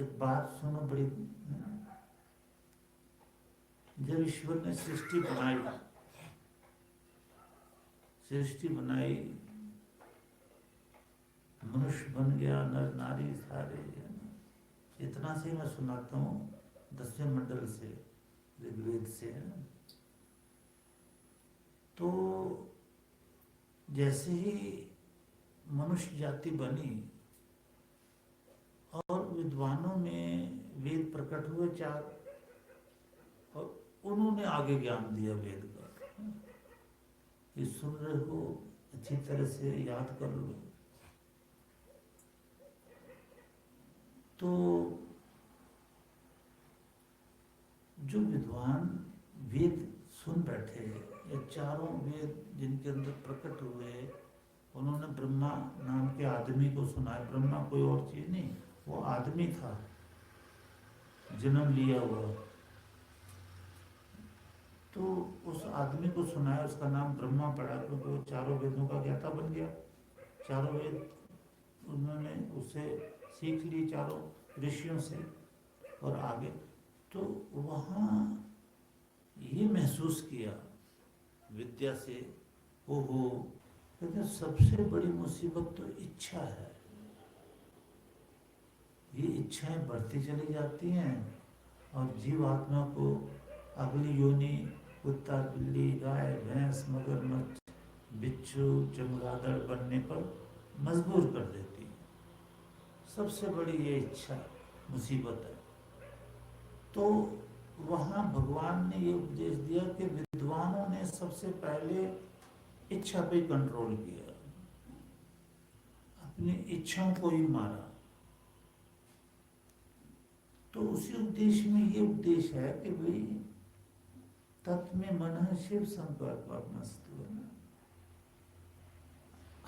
एक बात सुनो बड़ी। जब ईश्वर ने सृष्टि बनाई, मनुष्य बन गया, नर नारी सारे, इतना से मैं सुनाता हूँ 10वें मंडल से, ऋग्वेद से। तो जैसे ही मनुष्य जाति बनी और विद्वानों में वेद प्रकट हुए 4, और उन्होंने आगे ज्ञान दिया वेद का। ये सुन रहे हो, अच्छी तरह से याद कर लो। तो जो विद्वान वेद सुन बैठे, ये चारों वेद जिनके अंदर प्रकट हुए, उन्होंने ब्रह्मा नाम के आदमी को सुनाया। ब्रह्मा कोई और चीज नहीं, वो आदमी था, जन्म लिया हुआ। तो उस आदमी को सुनाया, उसका नाम ब्रह्मा पड़ा, क्योंकि वो चारों वेदों का ज्ञाता बन गया। चारों वेद उन्होंने उससे सीख ली, चारों ऋषियों से, और आगे। तो वहाँ ये महसूस किया विद्या से, ओहो, कहते सबसे बड़ी मुसीबत तो इच्छा है। ये इच्छाएं बढ़ती चली जाती हैं और जीवात्मा को अगली योनि, कुत्ता, बिल्ली, गाय, भैंस, मगरमच्छ, बिच्छू, चमगादड़ बनने पर मजबूर कर देती है। सबसे बड़ी ये इच्छा मुसीबत है। तो वहाँ भगवान ने ये उपदेश दिया कि विद्वानों ने सबसे पहले इच्छा पे कंट्रोल किया, अपनी इच्छाओं को ही मारा। तो उसी उपदेश में ये उपदेश है कि भाई तत्व में मन शिव संकल्पमस्तु।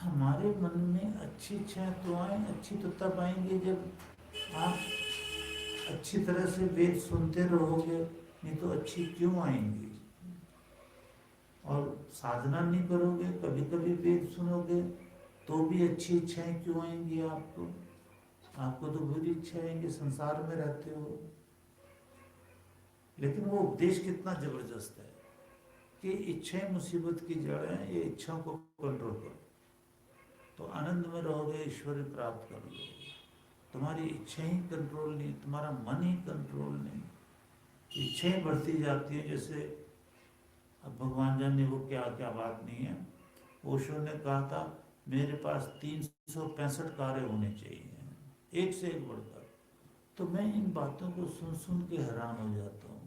हमारे मन में अच्छी इच्छाएं तो आए, अच्छी तो तब आएंगे जब आप अच्छी तरह से वेद सुनते रहोगे, नहीं तो अच्छी क्यों आएंगी। और साधना नहीं करोगे, कभी कभी वेद सुनोगे तो भी अच्छी इच्छाएं क्यों आएंगी आपको। आपको तो बुरी इच्छा आएंगी, संसार में रहते हो। लेकिन वो उपदेश कितना जबरदस्त है कि इच्छाएं मुसीबत की जड़ है, ये इच्छाओं को कंट्रोल करो तो आनंद में रहोगे, ईश्वर प्राप्त कर लो। तुम्हारी इच्छा ही कंट्रोल नहीं, तुम्हारा मन ही कंट्रोल नहीं, इच्छाएं बढ़ती जाती है। जैसे अब भगवान जाने वो क्या क्या बात नहीं है। ओशो ने कहा था मेरे पास 365 कार्य होने चाहिए, एक से एक बढ़कर। तो मैं इन बातों को सुन सुन के हैरान हो जाता हूँ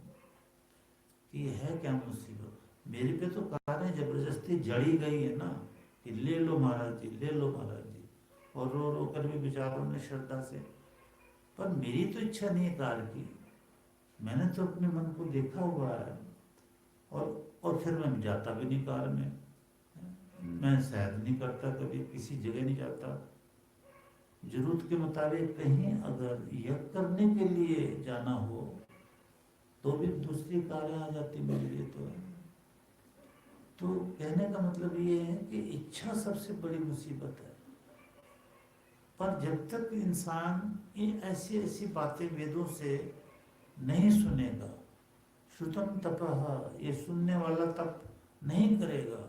कि ये है क्या मुसीबत। मेरे पे तो कार्य जबरदस्ती जड़ी गई है ना, कि ले लो महाराज जी, ले लो महाराज जी, और रो रो कर भी बेचारों ने श्रद्धा से। पर मेरी तो इच्छा नहीं है कार्य की, मैंने तो अपने मन को देखा हुआ है। और फिर मैं जाता भी नहीं कार्य में, मैं शायद नहीं करता, कभी किसी जगह नहीं जाता। जरूरत के मुताबिक कहीं अगर यज्ञ करने के लिए जाना हो तो भी दूसरी कार्य आ जाती मेरे लिए। तो कहने का मतलब ये है कि इच्छा सबसे बड़ी मुसीबत है। पर जब तक इंसान इन ऐसी ऐसी बातें वेदों से नहीं सुनेगा, श्रुतम तपः, ये सुनने वाला तप नहीं करेगा,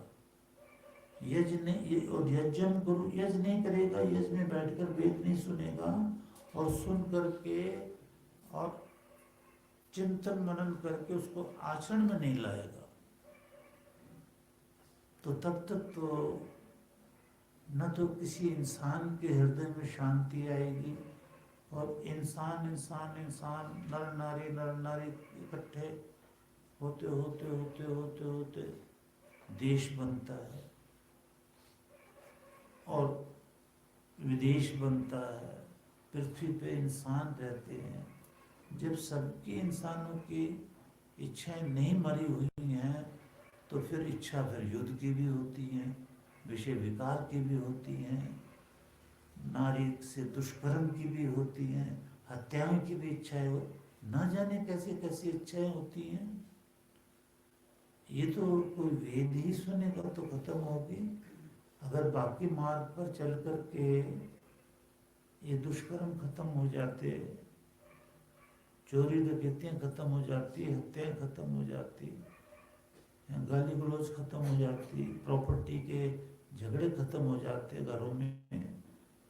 यज्ञ नहीं, और यज्ञम गुरु, यज्ञ नहीं करेगा, यज्ञ में बैठकर वेद नहीं सुनेगा और सुन करके और चिंतन मनन करके उसको आचरण में नहीं लाएगा, तो तब तक तो न तो किसी इंसान के हृदय में शांति आएगी, और इंसान इंसान इंसान, नर नारी नर नारी इकट्ठे होते होते होते होते होते देश बनता है और विदेश बनता है। पृथ्वी पे इंसान रहते हैं। जब सबकी इंसानों की इच्छाएं नहीं मरी हुई हैं तो फिर इच्छा फिर युद्ध की भी होती हैं, विषय विकार की भी होती हैं, नारी से दुष्कर्म की भी होती हैं, हत्याओं की भी इच्छाएं हो, न जाने कैसे कैसी इच्छाएं होती हैं। ये तो कोई वेद ही सुनेगा तो खत्म होगी। अगर बाकी मार्ग पर चल कर के ये दुष्कर्म खत्म हो जाते चोरी डकैतियाँ खत्म हो जाती, हत्याएं खत्म हो जाती, गाली गलौज खत्म हो जाती, प्रॉपर्टी के झगड़े खत्म हो जाते घरों में,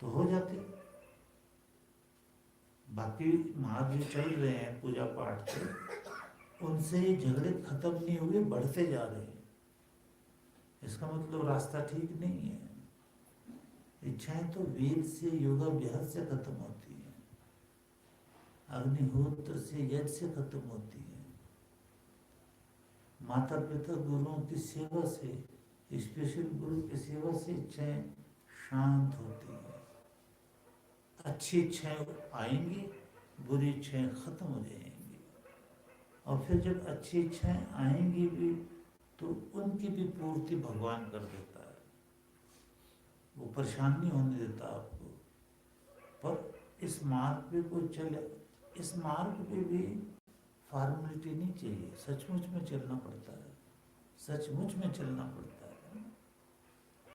तो हो जाते। बाकी महादेव चल रहे हैं पूजा पाठ से, उनसे ये झगड़े खत्म नहीं हुए, बढ़ते जा रहे हैं। इसका मतलब रास्ता ठीक नहीं है। इच्छाएं तो वेद से, योगाभ्यास से खत्म होती है, अग्निहोत्र से, यज्ञ से खत्म होती है, माता पिता गुरुओं की सेवा से, स्पेशल गुरु की सेवा से इच्छाएं शांत होती है। अच्छी इच्छाएं आएंगी, बुरी इच्छाएं खत्म हो जाएंगी। और फिर जब अच्छी इच्छाएं आएंगी भी तो उनकी भी पूर्ति भगवान कर देता है, वो परेशान नहीं होने देता आपको। पर इस मार्ग पे कोई चले, इस मार्ग पे भी फॉर्मेलिटी नहीं चाहिए, सचमुच में चलना पड़ता है, सचमुच में चलना पड़ता है।